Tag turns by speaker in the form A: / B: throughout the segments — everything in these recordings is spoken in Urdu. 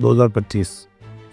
A: 2025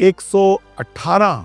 A: 118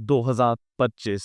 B: 2025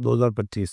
A: 2025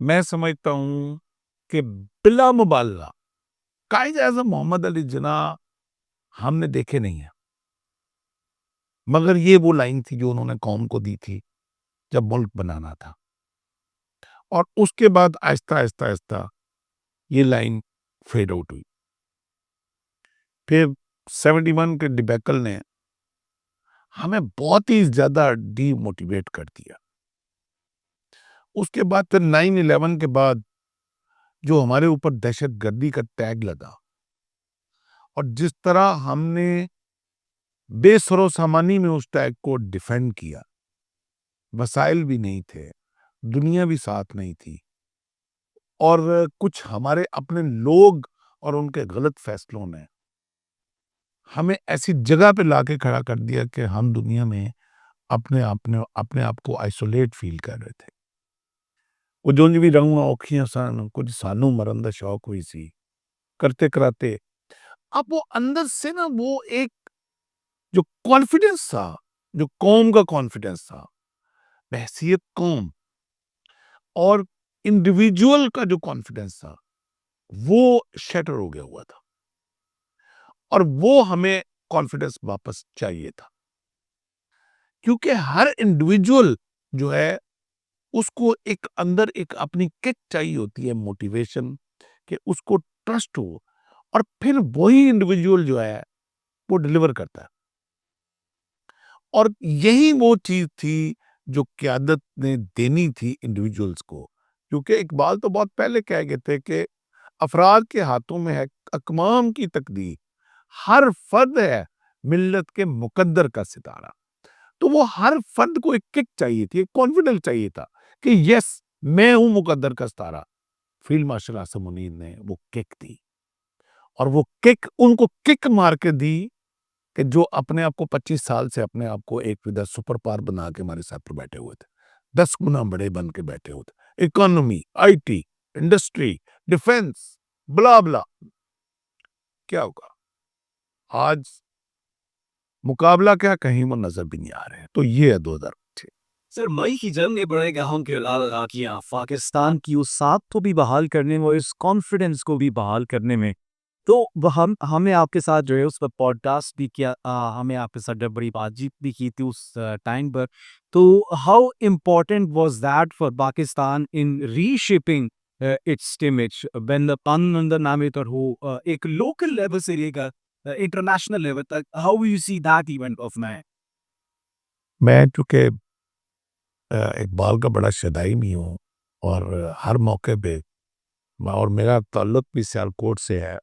A: میں سمجھتا ہوں کہ بلا مبالغہ قائد اعظم محمد علی جناح ہم نے دیکھے نہیں ہیں، مگر یہ وہ لائن تھی جو انہوں نے قوم کو دی تھی جب ملک بنانا تھا، اور اس کے بعد آہستہ آہستہ آہستہ یہ لائن فیڈ آؤٹ ہوئی. پھر 71 کے ڈیبیکل نے ہمیں بہت ہی زیادہ ڈی موٹیویٹ کر دیا. اس کے بعد پھر 9/11 کے بعد جو ہمارے اوپر دہشت گردی کا ٹیگ لگا، اور جس طرح ہم نے بے سر و سامانی میں اس ٹیگ کو ڈیفینڈ کیا، وسائل بھی نہیں تھے، دنیا بھی ساتھ نہیں تھی، اور کچھ ہمارے اپنے لوگ اور ان کے غلط فیصلوں نے ہمیں ایسی جگہ پہ لا کے کھڑا کر دیا کہ ہم دنیا میں اپنے آپ کو آئسولیٹ فیل کر رہے تھے. وہ جو بھی رہوں اوکھیاں سان کچھ سانوں مرندہ شوق ہوئی سی کرتے کراتے، اب وہ اندر سے نا وہ ایک جو کانفیڈنس تھا، جو قوم کا کانفیڈنس تھا، بحیثیت قوم، اور انڈیویجول کا جو کانفیڈنس تھا، وہ شیٹر ہو گیا ہوا تھا، اور وہ ہمیں کانفیڈنس واپس چاہیے تھا. کیونکہ ہر انڈیویجول جو ہے اس کو ایک اندر ایک اپنی کک چاہیے ہوتی ہے، موٹیویشن، کہ اس کو ٹرسٹ ہو، اور پھر وہی انڈیویجول جو ہے وہ ڈلیور کرتا ہے. اور یہی وہ چیز تھی جو قیادت نے دینی تھی انڈیویجولز کو. کیونکہ اقبال تو بہت پہلے کہہ گئے تھے کہ افراد کے ہاتھوں میں ہے اقوام کی تقدیر، ہر فرد ہے ملت کے مقدر کا ستارہ. تو وہ ہر فرد کو ایک کک چاہیے تھی، ایک کانفیڈنس چاہیے تھا کہ یس میں ہوں مقدر کا ستارہ. فیلڈ مارشل آصف منیر نے وہ کک دی، اور وہ کک ان کو کک مار کے دی کہ جو اپنے آپ کو 25 سال سے اپنے آپ کو ایک سپر پاور بنا کے ہمارے ساتھ پر بیٹھے ہوئے تھے، 10 گنا بڑے بن کے بیٹھے ہوئے تھے. Economy, I T, industry, defence, بلا بلا، کیا ہوگا آج مقابلہ کیا کہیں وہ نظر بھی نہیں آ رہے ہیں. تو یہ ہے 2000.
B: سر، مئی کی جنگ نے بڑے گاہوں کے کیا پاکستان کی اس ساتھ کو بھی بحال کرنے میں اور اس کانفیڈنس کو بھی بحال کرنے میں. تو ہمیں آپ کے ساتھ جو ہے اس پر پوڈ کاسٹ بھی کیا، ہمیں آپ کے ساتھ بڑی بات چیت بھی کی تھی اس ٹائم پر. تو how important was that for Pakistan in reshaping its image when the پن اندر نامے تر ہو ایک لوکل لیول سے لے کر انٹرنیشنل لیول تک، how you see that event of man?
A: میں چونکہ اقبال کا بڑا شدائی بھی ہوں، اور ہر موقع پہ اور میرا تعلق بھی سیالکوٹ سے ہے،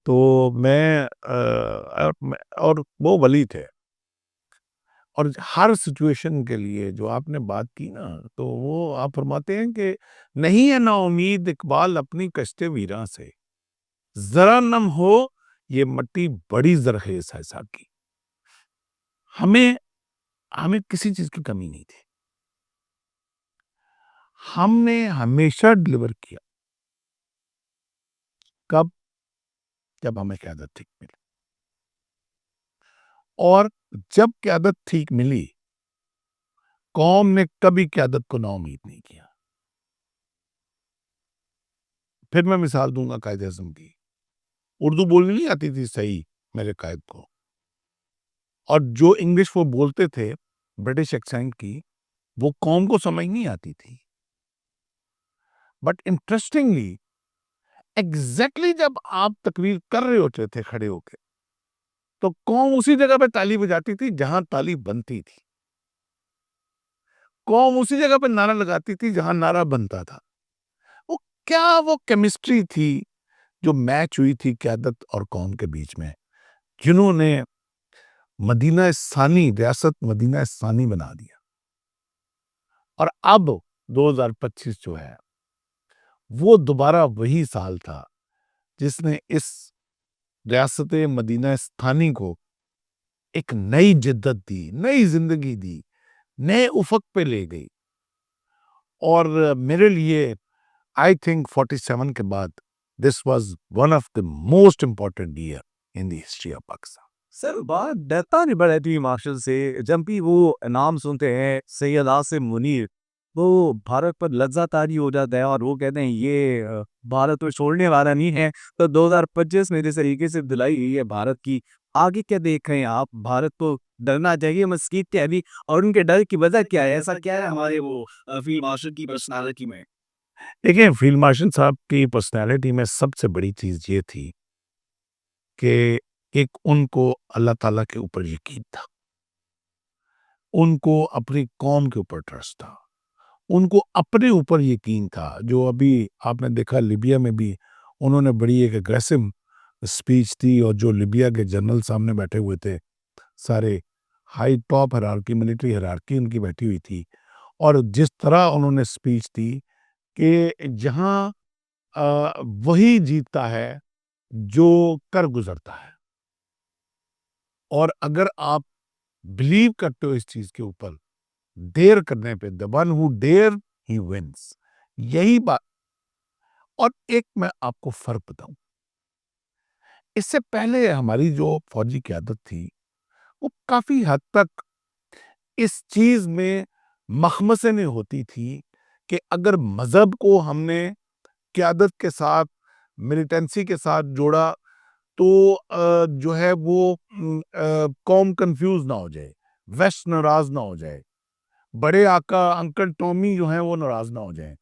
A: تو میں اور وہ ولی تھے، اور ہر سچویشن کے لیے جو آپ نے بات کی نا، تو وہ آپ فرماتے ہیں کہ نہیں ہے نا امید اقبال اپنی کشتے ویراں سے، ذرا نم ہو یہ مٹی بڑی زرخیز ہے ساکی. ہمیں کسی چیز کی کمی نہیں تھی، ہم نے ہمیشہ ڈلیور کیا. کب؟ جب ہمیں قیادت ٹھیک ملی، اور جب قیادت ٹھیک ملی قوم نے کبھی قیادت کو نا امید نہیں کیا. پھر میں مثال دوں گا قائد اعظم کی. اردو بولنی نہیں آتی تھی صحیح میرے قائد کو، اور جو انگلش وہ بولتے تھے برٹش ایکسینٹ کی، وہ قوم کو سمجھ نہیں آتی تھی. بٹ انٹرسٹنگلی ایگزیکٹلی جب آپ تقریر کر رہے ہوتے تھے کھڑے ہو کے، تو قوم اسی جگہ پہ تالی بجاتی تھی جہاں تالی بنتی تھی، قوم اسی جگہ پہ نعرہ لگاتی تھی جہاں نعرہ بنتا تھا. وہ کیا وہ کیمسٹری تھی جو میچ ہوئی تھی قیادت اور قوم کے بیچ میں، جنہوں نے مدینہ ثانی، ریاست مدینہ ثانی بنا دیا. اور اب 2025 جو ہے وہ دوبارہ وہی سال تھا جس نے اس ریاست مدینہ ثانی کو ایک نئی جدت دی، نئی زندگی دی، نئے افق پہ لے گئی. اور میرے لیے آئی تھنک 47 کے بعد this was one of the most important year in the history of Pakistan.
B: Sir, بات ڈرتا نہیں بڑے تھی مارشل سے جب بھی وہ نام سنتے ہیں سید آصف منیر، وہ بھارت پر لذا طاری ہو جاتا ہے اور وہ کہتے ہیں یہ بھارت کو چھوڑنے والا نہیں ہے. تو 2025 میں جس طریقے سے دلائی گئی ہے بھارت کی، آگے کیا دیکھ رہے ہیں آپ؟ بھارت کو ڈرنا چاہیے مسکیت کے ابھی، اور ان کے ڈر کی وجہ کیا ہے؟ ایسا کیا ہے ہمارے وہ فیلڈ مارشل کی پرسنالٹی میں؟
A: دیکھیں فیلڈ مارشل صاحب کی پرسنالٹی میں سب سے بڑی چیز یہ تھی کہ ایک ان کو اللہ تعالیٰ کے اوپر یقین تھا، ان کو اپنی قوم کے اوپر ٹرسٹ تھا، ان کو اپنے اوپر یقین تھا. جو ابھی آپ نے دیکھا لیبیا میں بھی انہوں نے بڑی ایک اگریسو اسپیچ دی، اور جو لیبیا کے جنرل سامنے بیٹھے ہوئے تھے سارے high top hierarchy, military hierarchy ان کی بیٹھی ہوئی تھی، اور جس طرح انہوں نے اسپیچ دی کہ جہاں وہی جیتتا ہے جو کر گزرتا ہے، اور اگر آپ بلیو کرتے ہو اس چیز کے اوپر، دیر کرنے پہ the one who dare he wins، یہی بات. اور ایک میں آپ کو فرق بتاؤں، اس سے پہلے ہماری جو فوجی قیادت تھی وہ کافی حد تک اس چیز میں مخمصے ہوتی تھی کہ اگر مذہب کو ہم نے قیادت کے ساتھ، ملیٹنسی کے ساتھ جوڑا تو جو ہے وہ قوم کنفیوز نہ ہو جائے، ویسٹ ناراض نہ ہو جائے، بڑے آقا انکل ٹومی جو ہیں وہ ناراض نہ ہو جائیں.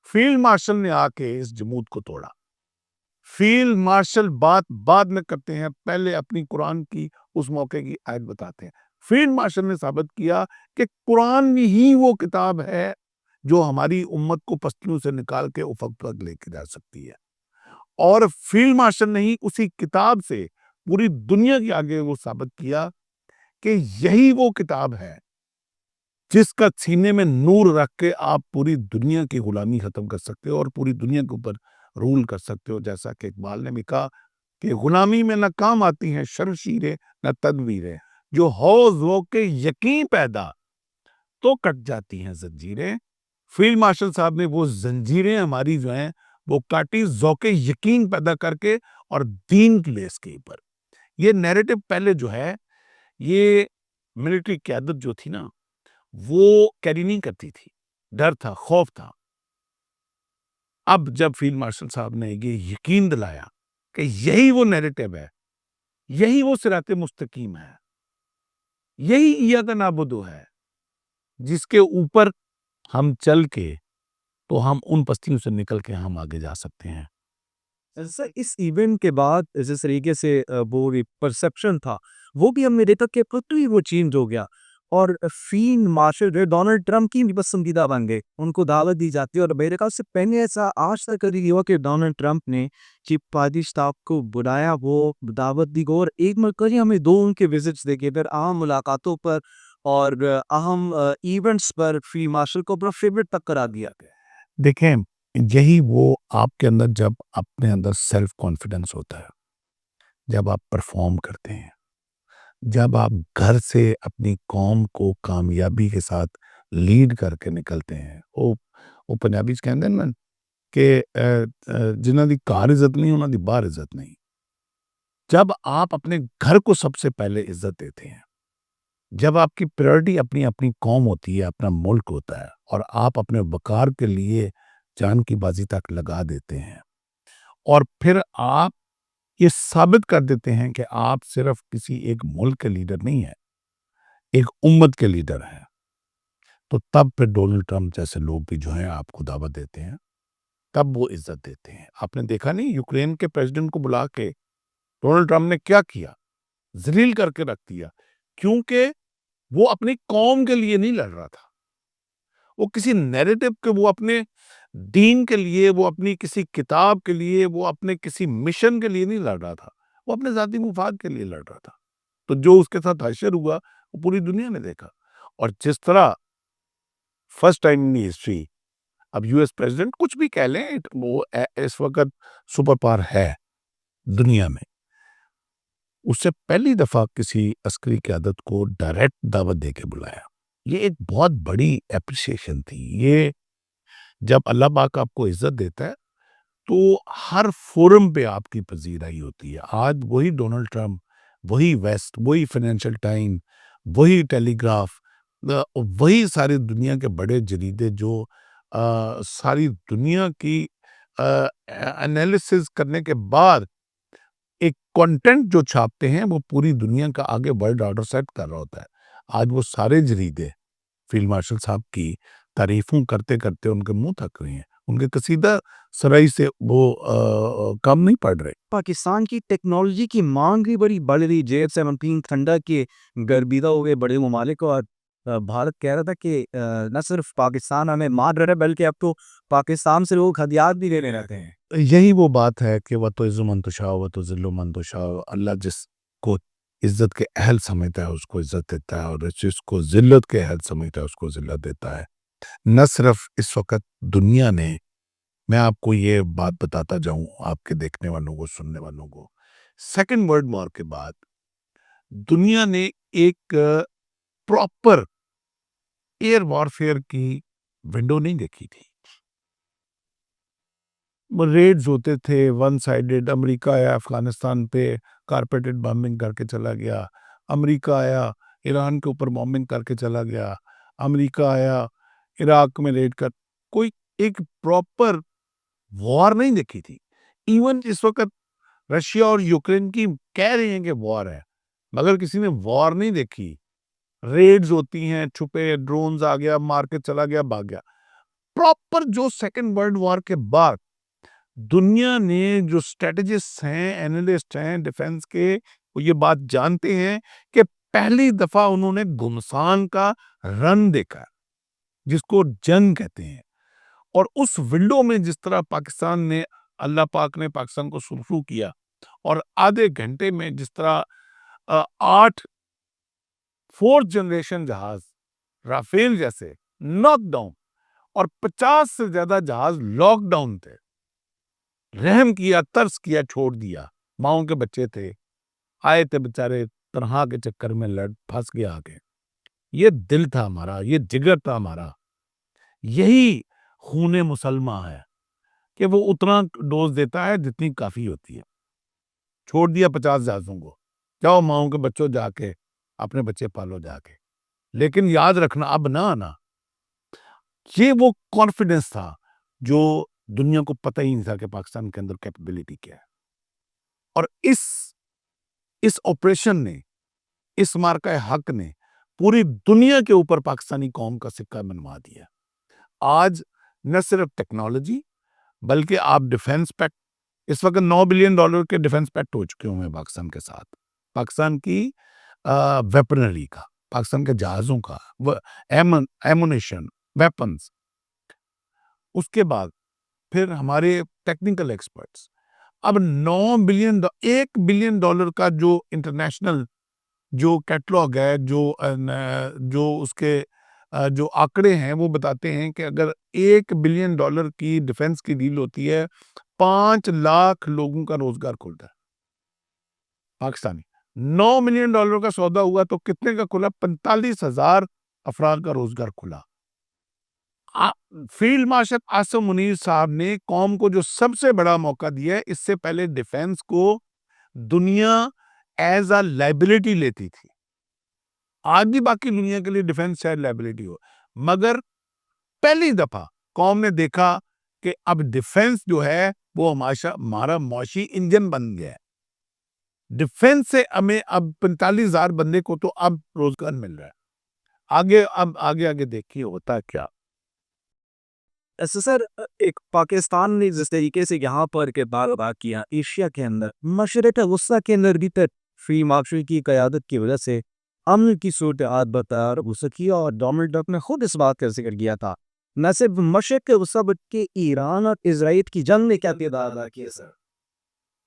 A: فیلڈ مارشل نے آ کے اس جمود کو توڑا. فیلڈ مارشل بات بعد میں کرتے ہیں، پہلے اپنی قرآن کی اس موقع کی آیت بتاتے ہیں. فیلڈ مارشل نے ثابت کیا کہ قرآن ہی وہ کتاب ہے جو ہماری امت کو پستیوں سے نکال کے افق تک لے کے جا سکتی ہے. اور فیلڈ مارشل نے ہی اسی کتاب سے پوری دنیا کے آگے وہ ثابت کیا کہ یہی وہ کتاب ہے جس کا سینے میں نور رکھ کے آپ پوری دنیا کی غلامی ختم کر سکتے ہو اور پوری دنیا کے اوپر رول کر سکتے ہو. جیسا کہ اقبال نے بھی کہا کہ غلامی میں نہ کام آتی ہیں شمشیریں نہ تدبیریں، جو ہو ذوق یقین پیدا تو کٹ جاتی ہیں زنجیریں. فیلڈ مارشل صاحب نے وہ زنجیریں ہماری جو ہیں وہ کاٹی ذوق یقین پیدا کر کے اور دین کی بیس کے اوپر. یہ نیریٹو پہلے جو ہے یہ ملٹری قیادت جو تھی نا وہ کیری نہیں کرتی تھی، ڈر تھا، خوف تھا. اب جب فیلڈ مارشل صاحب نے یہ یقین دلایا کہ یہی وہ نیریٹو ہے، یہی وہ صراط مستقیم ہے، یہی ایاک نعبد ہے جس کے اوپر ہم چل کے تو ہم ان پستیوں سے نکل کے ہم آگے جا سکتے ہیں.
B: سر اس ایونٹ کے بعد جس طریقے سے وہ پرسپشن تھا وہ بھی ہم نے دیکھا کہ پتہ وہ چینج ہو گیا، اور فیلڈ مارشل جو ڈونلڈ ٹرمپ کی بھی پسندیدہ بن گئے، ان کو دعوت دی جاتی ہے. اور میرے خیال سے پہلے ایسا آج تک کبھی ہوا کہ ڈونلڈ ٹرمپ نے چیف پادی اسٹاف کو بلایا، وہ دعوت دی گئی، اور ایک مرکزی ہمیں دو ان کے وزٹس دیکھے، پھر اہم ملاقاتوں پر اور اہم ایونٹس پر فیلڈ مارشل کو اپنا فیورٹ تک قرار دیا گیا.
A: دیکھیں یہی وہ آپ کے اندر جب اپنے اندر سیلف کانفیڈنس ہوتا ہے، جب آپ پرفارم کرتے ہیں، جب آپ گھر سے اپنی قوم کو کامیابی کے ساتھ لیڈ کر کے نکلتے ہیں. وہ پنجابی کہتے ہیں نا کہ جنہاں دی گھر عزت نہیں انہاں دی باہر عزت نہیں. جب آپ اپنے گھر کو سب سے پہلے عزت دیتے ہیں، جب آپ کی پریورٹی اپنی اپنی قوم ہوتی ہے، اپنا ملک ہوتا ہے، اور آپ اپنے وقار کے لیے جان کی بازی تک لگا دیتے ہیں، اور پھر آپ یہ ثابت کر دیتے ہیں کہ آپ صرف کسی ایک ملک کے لیڈر نہیں ہیں، ایک امت کے لیڈر ہیں، تو تب پھر ڈونلڈ ٹرمپ جیسے لوگ بھی جو ہیں آپ کو دعوت دیتے ہیں، تب وہ عزت دیتے ہیں. آپ نے دیکھا نہیں یوکرین کے پریزیڈنٹ کو بلا کے ڈونلڈ ٹرمپ نے کیا کیا؟ ذلیل کر کے رکھ دیا، کیونکہ وہ اپنی قوم کے لیے نہیں لڑ رہا تھا، وہ کسی نیریٹو کے، وہ اپنے دین کے لیے، وہ اپنی کسی کتاب کے لیے، وہ اپنے کسی مشن کے لیے نہیں لڑ رہا تھا، وہ اپنے ذاتی مفاد کے لیے لڑ رہا تھا. تو جو اس کے ساتھ حشر ہوا وہ پوری دنیا نے دیکھا. اور جس طرح فرسٹ ٹائم ان ہسٹری، اب یو ایس پریزیڈنٹ کچھ بھی کہہ لیں وہ اس وقت سپر پاور ہے دنیا میں، اس سے پہلی دفعہ کسی عسکری قیادت کو ڈائریکٹ دعوت دے کے بلایا. یہ ایک بہت بڑی اپریشیشن تھی. یہ جب اللہ پاک آپ کو عزت دیتا ہے تو ہر فورم پہ آپ کی پذیرائی ہوتی ہے. آج وہی ڈونلڈ ٹرمپ، وہی ویسٹ، وہی فائنینشل ٹائم، وہی ٹیلی گراف، وہی ساری دنیا کے بڑے جریدے جو ساری دنیا کی انالیسز کرنے کے بعد ایک کنٹینٹ جو چھاپتے ہیں وہ پوری دنیا کا آگے ورلڈ آرڈر سیٹ کر رہا ہوتا ہے. آج وہ سارے جریدے فیلڈ مارشل صاحب کی تعریفوں کرتے کرتے ان کے منہ تھک رہے ہیں. ان کے قصیدہ سرائی سے وہ کم نہیں پڑ رہے.
B: پاکستان کی ٹیکنالوجی کی مانگ بھی بڑی بڑھ رہی. J-17 ٹھنڈا کے گربیدہ ہو گئے بڑے ممالک, اور بھارت کہہ رہا تھا کہ نہ صرف پاکستان ہمیں مار رہا ہے بلکہ اب تو پاکستان سے لوگ ہتھیار بھی لینے رہتے ہیں.
A: یہی وہ بات ہے کہ وہ تو عز و منتشا وہ تو ذل و منتشا. اللہ جس کو عزت کے اہل سمجھتا ہے اس کو عزت دیتا ہے, اور جس کو ذلت کے اہل سمجھتا ہے اس کو ذلت دیتا ہے. نہ صرف اس وقت دنیا نے, میں آپ کو یہ بات بتاتا جاؤں آپ کے دیکھنے والوں کو, سننے والوں کو, سیکنڈ ورلڈ وار کے بعد دنیا نے ایک پراپر ایئر وارفیئر کی ونڈو نہیں دیکھی تھی. ریڈز ہوتے تھے ون سائیڈڈ. امریکہ آیا افغانستان پہ کارپیٹڈ بامبنگ کر کے چلا گیا. امریکہ آیا ایران کے اوپر بامبنگ کر کے چلا گیا. امریکہ آیا عراق میں ریڈ کر. کوئی ایک پراپر وار نہیں دیکھی تھی. ایون اس وقت رشیا اور یوکرین کی کہہ رہے ہیں کہ وار ہے, مگر کسی نے وار نہیں دیکھی. ریڈز ہوتی ہیں, چھپے ڈرونز آ گیا, مار کے چلا گیا, بھاگ گیا. پراپر جو سیکنڈ ورلڈ وار کے بعد دنیا نے جو اسٹریٹجسٹ ہیں, اینالسٹ ہیں ڈیفنس کے, وہ یہ بات جانتے ہیں کہ پہلی دفعہ انہوں نے گھمسان کا رن دیکھا جس کو جنگ کہتے ہیں. اور اس ونڈو میں جس طرح پاکستان نے, اللہ پاک نے پاکستان کو سرخرو کیا, اور آدھے گھنٹے میں جس طرح 8 4th جنریشن جہاز رافیل جیسے ناک ڈاؤن, اور 50 سے زیادہ جہاز لاک ڈاؤن تھے. رحم کیا, ترس کیا, چھوڑ دیا. ماؤں کے بچے تھے, آئے تھے بےچارے تنہا کے چکر میں لڑ پھنس گیا آگے. یہ دل تھا ہمارا, یہ جگر تھا ہمارا. یہی خون مسلمہ ہے کہ وہ اتنا ڈوز دیتا ہے جتنی کافی ہوتی ہے. چھوڑ دیا 50 جہازوں کو, جاؤ ماؤں کے بچوں جا کے اپنے بچے پالو جا کے, لیکن یاد رکھنا اب نہ آنا. یہ وہ کانفیڈنس تھا جو دنیا کو پتہ ہی نہیں تھا کہ پاکستان کے اندر کیپیبلٹی کیا ہے. اور اس آپریشن نے, اس مارکہ حق نے پوری دنیا کے اوپر پاکستانی قوم کا سکہ منوا دیا. آج نہ صرف ٹیکنالوجی بلکہ آپ ڈیفنس پیکٹ, اس وقت $9 بلین کے ڈیفنس پیکٹ ہو چکے ہوئے پاکستان کے ساتھ. پاکستان کی ویپنری کا, پاکستان کے جہازوں کا, ایمونیشن, ویپنز. اس کے بعد پھر ہمارے ٹیکنیکل ایکسپرٹس. اب $1 بلین کا جو انٹرنیشنل جو کیٹلاگ ہے, جو اس کے جو آنکڑے ہیں وہ بتاتے ہیں کہ اگر $1 بلین کی ڈیفنس کی ڈیل ہوتی ہے, 5 لاکھ لوگوں کا روزگار کھلتا ہے. پاکستانی $9 ملین کا سودا ہوا تو کتنے کا کھلا؟ 45,000 افراد کا روزگار کھلا. فیلڈ مارشل عاصم منیر صاحب نے قوم کو جو سب سے بڑا موقع دیا ہے. اس سے پہلے ڈیفنس کو دنیا ایز اے لائبلٹی لیتی تھی. آج بھی باقی دنیا کے لیے ڈیفنس شاید لائبلٹی ہو, مگر پہلی دفعہ قوم نے دیکھا کہ اب ڈیفنس جو ہے وہ ہمارا معاشی انجن بن گیا ہے. ڈیفنس سے ہمیں اب 45,000 بندے کو تو اب روزگار مل رہا ہے. آگے دیکھیے ہوتا کیا.
B: سر, ایک پاکستان نے جس طریقے سے یہاں پر کردار ادا کیا ایشیا کے اندر, مشرق وسطیٰ کے اندر بھی تک فیلڈ مارشل کی قیادت کی وجہ سے امن کی صورتحال برقرار ہو سکی, اور ڈونلڈ ٹرمپ نے خود اس بات کا ذکر کیا تھا. نہ صرف مشرق وسطیٰ بلکہ ایران اور اسرائیل کی جنگ میں کیا کردار ادا کیا سر؟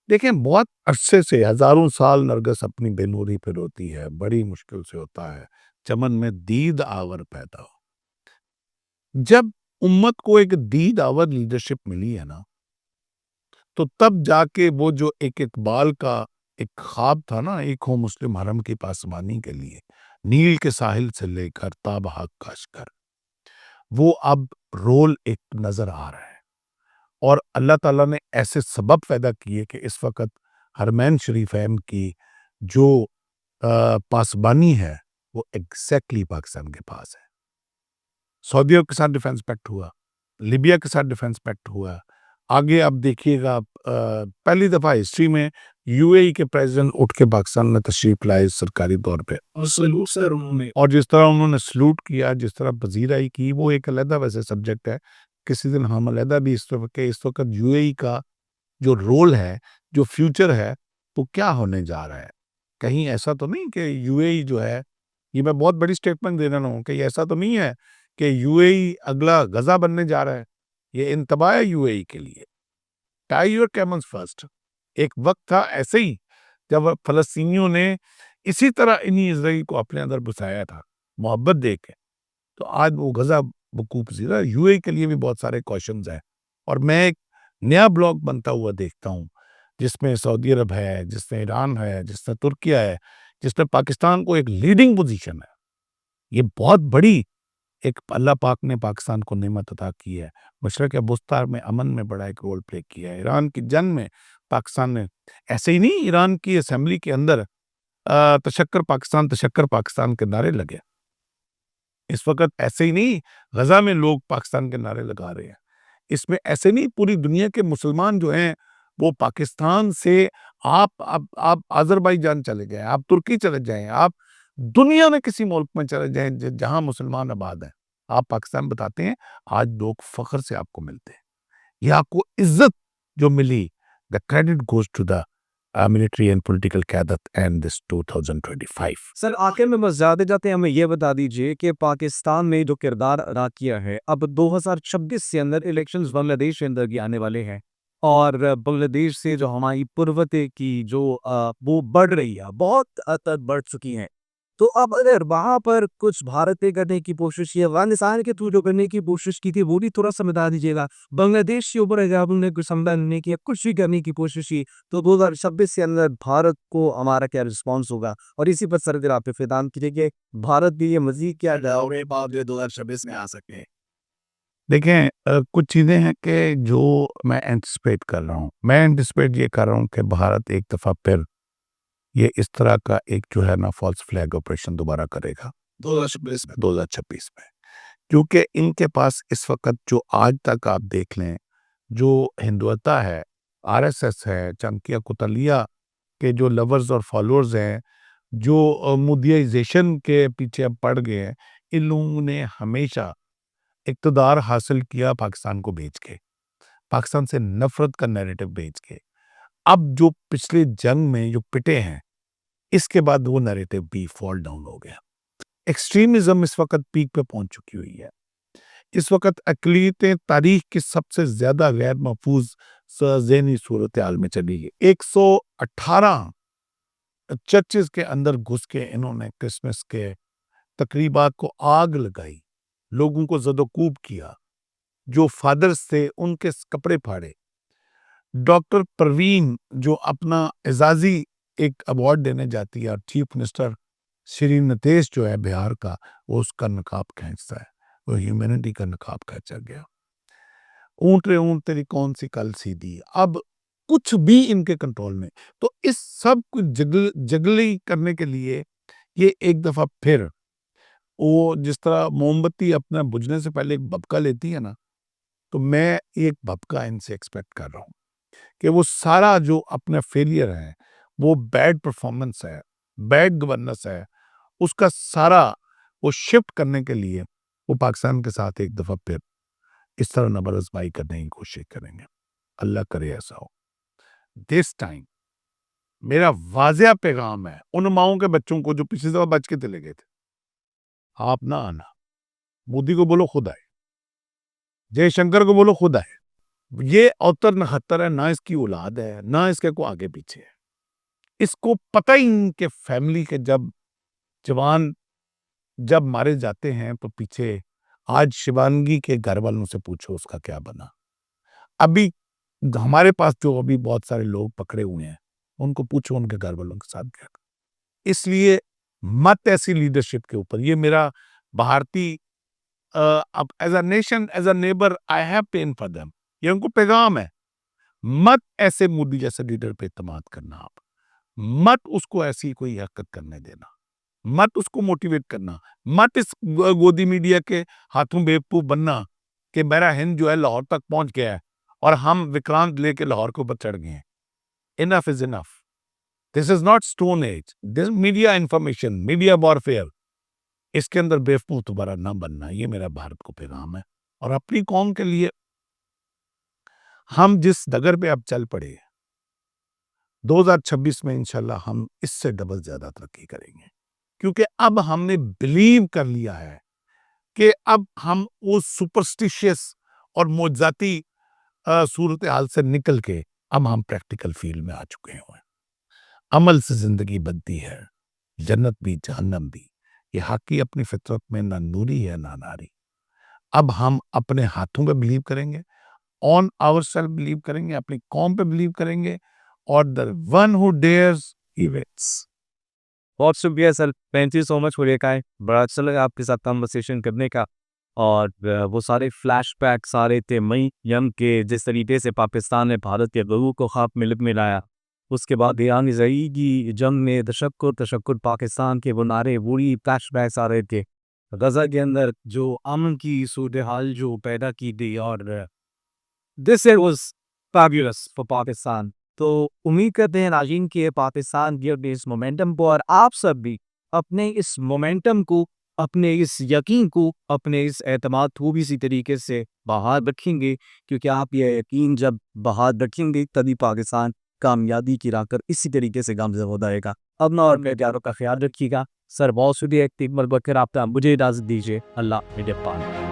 A: دیکھیں, بہت عرصے سے, ہزاروں سال نرگس اپنی بے نوری پہ روتی ہے, بڑی مشکل سے ہوتا ہے چمن میں دید آور پیدا ہو. جب امت کو ایک دید آور لیڈرشپ ملی ہے نا, تو تب جا کے وہ جو ایک اقبال کا ایک خواب تھا نا, ایک ہو مسلم حرم کی پاسبانی کے لیے, نیل کے ساحل سے لے کر تاب حق کاش کر, وہ اب رول ایک نظر آ رہا ہے. اور اللہ تعالیٰ نے ایسے سبب پیدا کیے کہ اس وقت حرمین شریفین کی جو پاسبانی ہے وہ ایگزیکٹلی پاکستان کے پاس ہے. سعودیہ کے ساتھ ڈیفنس پیکٹ ہوا, لیبیا کے ساتھ ڈیفنس پیکٹ ہوا. آگے آپ دیکھیے گا, پہلی دفعہ ہسٹری میں یو اے ای کے پریزیڈنٹ اٹھ کے پاکستان میں تشریف لائے سرکاری طور پہ, اور سلوٹ سر انہوں نے, اور جس طرح انہوں نے سلوٹ کیا, جس طرح پذیرائی کی, وہ ایک علیحدہ ویسے سبجیکٹ ہے. کسی دن ہم علیحدہ بھی اس وقت یو اے ای کا جو رول ہے, جو فیوچر ہے, وہ کیا ہونے جا رہا ہے. کہیں ایسا تو نہیں کہ یو اے ای جو ہے, یہ میں بہت بڑی سٹیٹمنٹ دے رہا ہوں, کہ ایسا تو نہیں ہے کہ یو اے ای اگلا غزہ بننے جا رہا ہے. یہ انتباہ ہے یو اے ای کے لیے. Tie your camels first. ایک وقت تھا ایسے ہی جب فلسطینیوں نے اسی طرح انہی اسرائیل کو اپنے اندر بسایا تھا محبت دے کے, تو آج وہ غزہ وقوع پذیر ہے. یو اے ای کے لیے بھی بہت سارے کوشچنز ہیں, اور میں ایک نیا بلاک بنتا ہوا دیکھتا ہوں جس میں سعودی عرب ہے, جس میں ایران ہے, جس میں ترکیہ ہے, جس میں پاکستان کو ایک لیڈنگ پوزیشن ہے. یہ بہت بڑی ایک اللہ پاک نے پاکستان کو نعمت عطا کی ہے. مشرق وسطیٰ میں امن میں بڑا ایک رول پلے کیا ہے. ایران کی جنگ میں پاکستان نے, ایسے ہی نہیں ایران کی اسمبلی کے اندر تشکر پاکستان کے نعرے لگے. اس وقت ایسے ہی نہیں غزہ میں لوگ پاکستان کے نعرے لگا رہے ہیں. اس میں ایسے نہیں پوری دنیا کے مسلمان جو ہیں وہ پاکستان سے, آپ آذربائیجان چلے جائیں, آپ ترکی چلے جائیں, آپ دنیا میں کسی ملک میں چلے جائیں جہاں مسلمان آباد ہیں, آپ پاکستان بتاتے ہیں, آج لوگ فخر سے آپ کو ملتے ہیں. یہ آپ کو عزت جو ملی, the credit goes to the military and political قیادت and this 2025.
B: سر آخر میں بس زیادہ جاتے ہیں, ہمیں یہ بتا دیجئے کہ پاکستان میں جو کردار ادا کیا ہے, اب 2026 سے اندر الیکشنز بنگلہ دیش کے اندر بھی آنے والے ہیں, اور بنگلہ دیش سے جو ہماری پروتے کی جو وہ بڑھ رہی ہے, بہت حد تک بڑھ چکی ہیں. تو اب اگر وہاں پر کچھ بھارت نے کرنے کی کوشش کی, افغانستان کے تھرو جو کرنے کی کوشش کی تھی وہ بھی تھوڑا سا بتا دیجیے گا. بنگلہ دیش کے اوپر اگر ہم نے کچھ سمجھنے کی, کچھ بھی کرنے کی کوشش کی, تو 2026 کے اندر بھارت کو ہمارا کیا رسپانس ہوگا, اور اسی پر سر آپ افتتام کیجیے کہ بھارت بھی یہ مزید کیا ڈراؤے بعد 2026 میں آ سکے.
A: دیکھیں, کچھ چیزیں ہیں کہ جو میں اینٹسپیٹ کر رہا ہوں. میں اینٹسپیٹ یہ کر رہا ہوں کہ بھارت ایک دفعہ پھر یہ اس طرح کا ایک جو ہے نا فالس فلیگ آپریشن دوبارہ کرے گا 2026 میں. کیونکہ ان کے پاس اس وقت جو آج تک آپ دیکھ لیں, جو ہندوتا ہے, آر ایس ایس ہے, چانکیہ کوتلیہ کے جو لورز اور فالوورز ہیں, جو مودیائزیشن کے پیچھے اب پڑ گئے ہیں, ان لوگوں نے ہمیشہ اقتدار حاصل کیا پاکستان کو بیچ کے, پاکستان سے نفرت کا نیریٹو بیچ کے. اب جو پچھلے جنگ میں جو پٹے ہیں, اس کے بعد وہ نیریٹو بھی فال ڈاؤن ہو گیا. ایکسٹریمزم اس وقت پیک پہ پہنچ چکی ہوئی ہے. اس وقت اقلیتیں تاریخ کی سب سے زیادہ غیر محفوظ ذہنی صورتحال میں چلی گئی. 118 چرچز کے اندر گھس کے انہوں نے کرسمس کے تقریبات کو آگ لگائی, لوگوں کو زد و کوب کیا, جو فادرز تھے ان کے کپڑے پھاڑے. ڈاکٹر پروین جو اپنا اعزازی ایک ایوارڈ دینے جاتی ہے, اور چیف منسٹر شری نتیش جو ہے بہار کا, وہ اس کا نقاب کھینچتا ہے, وہ ہیومینٹی کا نقاب کھینچا گیا. اونٹ رے اونٹ تیری کون سی کل سیدھی, اب کچھ بھی ان کے کنٹرول میں. تو اس سب کو جگلی کرنے کے لیے یہ ایک دفعہ پھر وہ جس طرح موم بتی اپنا بجھنے سے پہلے ایک بھبکا لیتی ہے نا, تو میں ایک بھبکا ان سے ایکسپیکٹ کر رہا ہوں کہ وہ سارا جو اپنا فیلئر ہے, وہ بیڈ پرفارمنس ہے, بیڈ گورننس ہے, اس کا سارا وہ شفٹ کرنے کے لیے وہ پاکستان کے ساتھ ایک دفعہ پھر اس طرح نبر آزمائی کرنے کی کوشش کریں گے. اللہ کرے ایسا ہو. دس ٹائم میرا واضح پیغام ہے ان ماؤں کے بچوں کو جو پچھلی دفعہ بچ کے چلے گئے تھے, آپ نہ آنا. مودی کو بولو خود آئے, جے شنکر کو بولو خود آئے. یہ اوتر نہتر ہے, نہ اس کی اولاد ہے, نہ اس کے کو آگے پیچھے ہے. اس کو پتہ ہی نہیں کہ فیملی کے جب جوان جب مارے جاتے ہیں تو پیچھے, آج شیوانگی کے گھر والوں سے پوچھو اس کا کیا بنا. ابھی ہمارے پاس جو ابھی بہت سارے لوگ پکڑے ہوئے ہیں, ان کو پوچھو ان کے گھر والوں کے ساتھ کیا. اس لیے مت ایسی لیڈرشپ کے اوپر, یہ میرا بھارتی اب as a nation, as a neighbour, I have pain for them, یہ ان کو پیغام ہے. مت ایسے مودی جیسے لیڈر پہ اعتماد کرنا, آپ مت اس کو ایسی کوئی حرکت کرنے دینا, مت اس کو موٹیویٹ کرنا، مت اس گودی میڈیا کے ہاتھوں بیوقوف بننا کہ میرا ہند جو ہے لاہور تک پہنچ گیا ہے اور ہم وکرانت لے کے لاہور کے اوپر چڑھ گئے ہیں. Enough is enough. This is not stone age. This media information, media warfare. اس کے اندر بیوقوف دوبارہ نہ بننا، یہ میرا بھارت کو پیغام ہے. اور اپنی قوم کے لیے ہم جس ڈگر پہ اب چل پڑے 2026 میں انشاءاللہ ہم اس سے ڈبل زیادہ ترقی کریں گے، کیونکہ اب ہم نے بلیو کر لیا ہے کہ اب ہم وہ سپرسٹیشیس اور معجزاتی صورتحال سے نکل کے اب ہم پریکٹیکل فیلڈ میں آ چکے ہیں. عمل سے زندگی بنتی ہے، جنت بھی جہنم بھی. یہ حق کی اپنی فطرت میں نہ نوری ہے نہ ناری. اب ہم اپنے ہاتھوں پہ بلیو کریں گے، آن آور سیلف بلیو کریں گے، اپنی قوم پہ بلیو کریں گے، اور the one who dares he wins.
B: بہت شکریہ sir, thank you so much for your time. بڑا اچھا لگا آپ کے ساتھ کنورسیشن کرنے کا، اور وہ سارے فلیش بیک سارے تھے مئی یم کے، جس طریقے سے پاکستان نے بھارت کے غرور کو خواب میں لپ ملایا. اس کے بعد ایران اسرائیل کی جنگ میں تشکر پاکستان کے وہ نعرے، وہی فلیش بیکس آ رہے تھے. غزہ کے اندر جو امن کی صورتحال جو پیدا کی گئی، اور this was fabulous for Pakistan. تو امید کرتے ہیں ناظرین کہ پاکستان کے اپنے اس مومنٹم کو، اور آپ سب بھی اپنے اس مومنٹم کو، اپنے اس یقین کو، اپنے اس اعتماد کو بھی اسی طریقے سے بحال رکھیں گے، کیونکہ آپ یہ یقین جب بحال رکھیں گے تبھی پاکستان کامیابی کی راہ کر اسی طریقے سے گامزن ہو جائے گا. اپنا اور اپنے پیاروں کا خیال رکھیے گا. سر بہت شکریہ، ایک مرتبہ پھر آپ مجھے اجازت دیجیے. اللہ نگہبان.